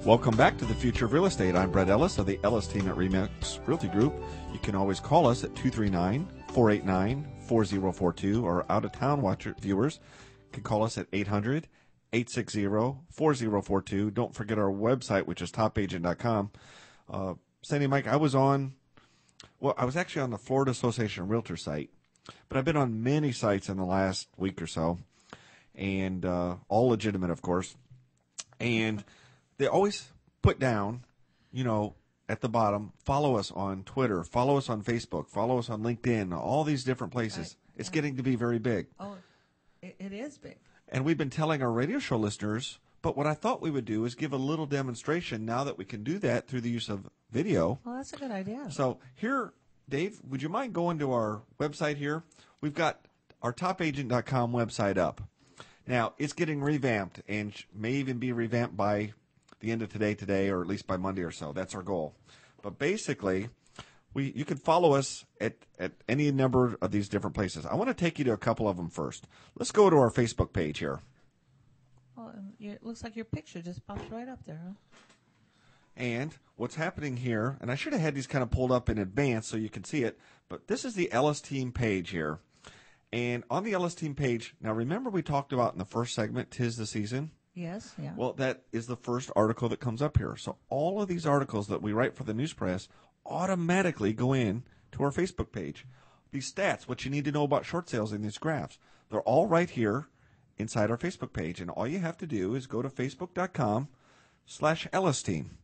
Welcome back to the Future of Real Estate. I'm Brett Ellis of the Ellis team at Remax Realty Group. You can always call us at 239-489-4042, or out-of-town viewers can call us at 800-860-4042. Don't forget our website, which is topagent.com. Sandy, Mike, I was actually on the Florida Association of Realtors site, but I've been on many sites in the last week or so, and all legitimate, of course. And they always put down, at the bottom, follow us on Twitter, follow us on Facebook, follow us on LinkedIn, all these different places. Right. It's getting to be very big. Oh, it is big. And we've been telling our radio show listeners, but what I thought we would do is give a little demonstration now that we can do that through the use of video. Well, that's a good idea. So here, Dave, would you mind going to our website here? We've got our topagent.com website up. Now, it's getting revamped and may even be revamped by the end of today, or at least by Monday or so. That's our goal. But basically, you can follow us at any number of these different places. I want to take you to a couple of them first. Let's go to our Facebook page here. Well, it looks like your picture just popped right up there, huh? And what's happening here, and I should have had these kind of pulled up in advance so you can see it, but this is the Ellis team page here. And on the Ellis team page, now remember we talked about in the first segment, 'Tis the Season? Yes, yeah. Well, that is the first article that comes up here. So all of these articles that we write for the news press automatically go in to our Facebook page. These stats, what you need to know about short sales in these graphs, they're all right here inside our Facebook page. And all you have to do is go to facebook.com/Ellis team,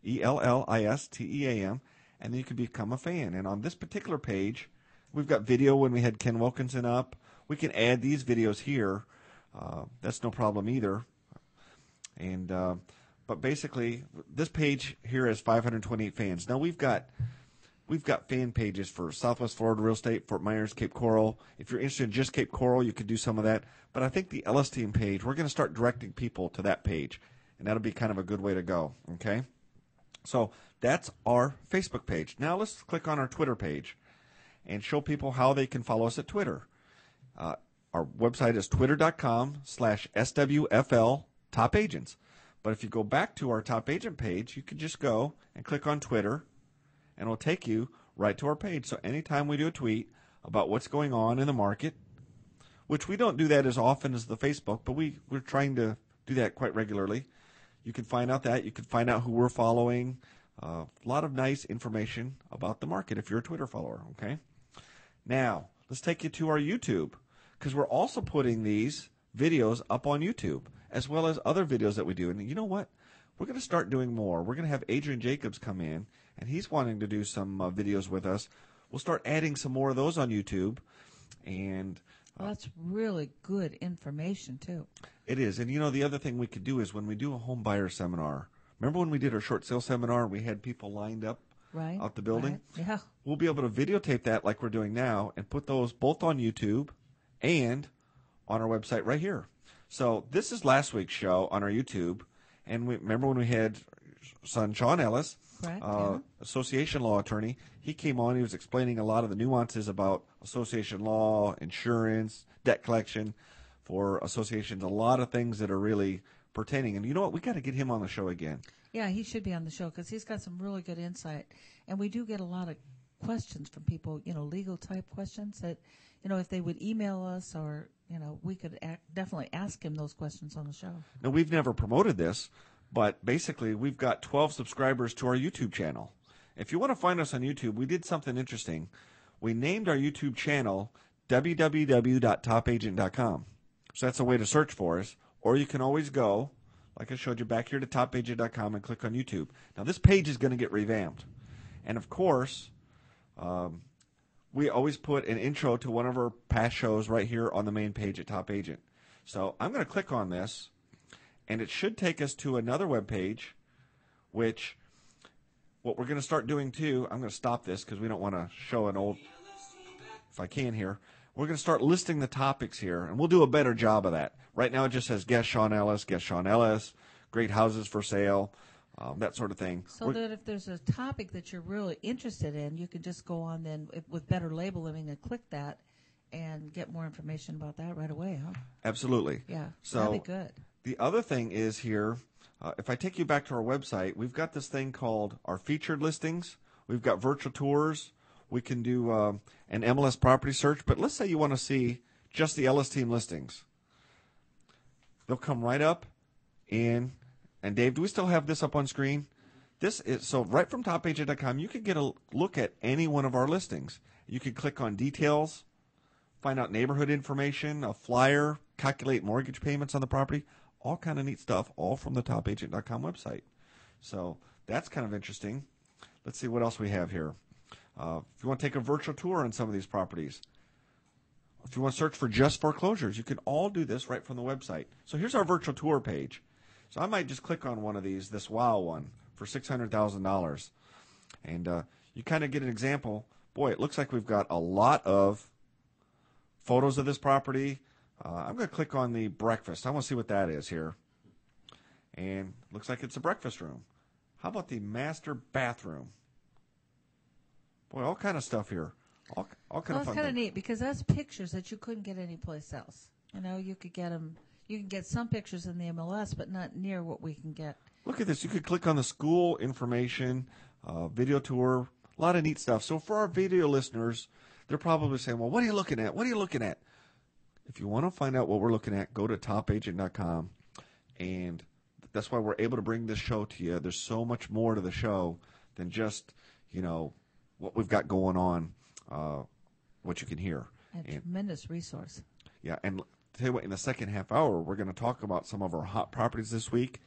ELLISTEAM, and then you can become a fan. And on this particular page, we've got video when we had Ken Wilkinson up. We can add these videos here. That's no problem either. And but basically, this page here has 528 fans. Now we've got fan pages for Southwest Florida real estate, Fort Myers, Cape Coral. If you're interested in just Cape Coral, you could do some of that. But I think the Ellis team page, we're going to start directing people to that page, and that'll be kind of a good way to go. Okay, so that's our Facebook page. Now let's click on our Twitter page and show people how they can follow us at Twitter. Our website is twitter.com/SWFL Top Agents. But if you go back to our Top Agent page, you can just go and click on Twitter, and it'll take you right to our page. So anytime we do a tweet about what's going on in the market, which we don't do that as often as the Facebook, but we're trying to do that quite regularly, you can find out that. You can find out who we're following. A lot of nice information about the market if you're a Twitter follower, okay? Now, let's take you to our YouTube, because we're also putting these videos up on YouTube, as well as other videos that we do. And you know what? We're going to start doing more. We're going to have Adrian Jacobs come in, and he's wanting to do some videos with us. We'll start adding some more of those on YouTube. And well, that's really good information, too. It is. And, the other thing we could do is when we do a home buyer seminar, remember when we did our short sale seminar, we had people lined up out the building? Right. Yeah. We'll be able to videotape that like we're doing now and put those both on YouTube and on our website right here. So this is last week's show on our YouTube. And remember when we had son Sean Ellis, correct, association law attorney. He came on. He was explaining a lot of the nuances about association law, insurance, debt collection for associations, a lot of things that are really pertaining. And you know what? We got to get him on the show again. Yeah, he should be on the show because he's got some really good insight. And we do get a lot of questions from people, legal type questions that, if they would email us or, we could definitely ask him those questions on the show. Now, we've never promoted this, but basically we've got 12 subscribers to our YouTube channel. If you want to find us on YouTube, we did something interesting. We named our YouTube channel www.topagent.com. So that's a way to search for us. Or you can always go, like I showed you back here, to topagent.com and click on YouTube. Now, this page is going to get revamped. And, of course, we always put an intro to one of our past shows right here on the main page at Top Agent. So I'm going to click on this, and it should take us to another web page, which what we're going to start doing, too, I'm going to stop this because we don't want to show an old, if I can here. We're going to start listing the topics here, and we'll do a better job of that. Right now it just says guest Sean Ellis, great houses for sale, that sort of thing. So that if there's a topic that you're really interested in, you can just go on then with better labeling and click that and get more information about that right away, huh? Absolutely. Yeah, so that'd be good. The other thing is here, If I take you back to our website, we've got this thing called our featured listings. We've got virtual tours. We can do an MLS property search. But let's say you want to see just the Ellis team listings. They'll come right up in. And Dave, do we still have this up on screen? This is so right from topagent.com. You can get a look at any one of our listings. You can click on details, find out neighborhood information, a flyer, calculate mortgage payments on the property, all kind of neat stuff, all from the topagent.com website. So that's kind of interesting. Let's see what else we have here. If you want to take a virtual tour on some of these properties, if you want to search for just foreclosures, you can all do this right from the website. So here's our virtual tour page. So I might just click on one of these, this WOW one, for $600,000. And you kind of get an example. Boy, it looks like we've got a lot of photos of this property. I'm going to click on the breakfast. I want to see what that is here. And looks like it's a breakfast room. How about the master bathroom? Boy, all kind of stuff here. All kind of fun. Well, it's kind of neat because that's pictures that you couldn't get anyplace else. You know, you could get them. You can get some pictures in the MLS, but not near what we can get. Look at this. You could click on the school information, video tour, a lot of neat stuff. So for our video listeners, they're probably saying, well, what are you looking at? What are you looking at? If you want to find out what we're looking at, go to topagent.com. And that's why we're able to bring this show to you. There's so much more to the show than just, you know, what we've got going on, what you can hear. A tremendous resource. Yeah, and tell you what, in the second half hour, we're going to talk about some of our hot properties this week,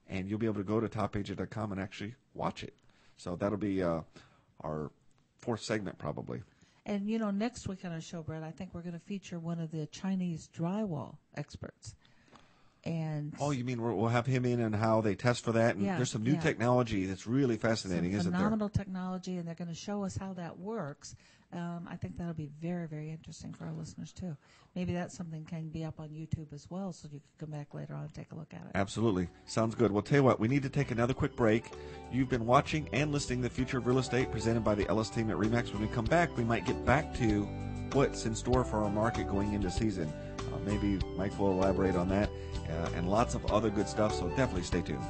and you'll be able to go to topagent.com and actually watch it. So that'll be our fourth segment probably. And, you know, next week on our show, Brett, I think we're going to feature one of the Chinese drywall experts. And oh, you mean we'll have him in and how they test for that? And yeah, there's some new technology that's really fascinating, isn't there? Phenomenal technology, and they're going to show us how that works. I think that'll be very, very interesting for our listeners, too. Maybe that's something can be up on YouTube as well, so you can come back later on and take a look at it. Absolutely. Sounds good. Well, tell you what, we need to take another quick break. You've been watching and listening to The Future of Real Estate presented by the Ellis team at RE/MAX. When we come back, we might get back to what's in store for our market going into season. Maybe Mike will elaborate on that and lots of other good stuff, so definitely stay tuned.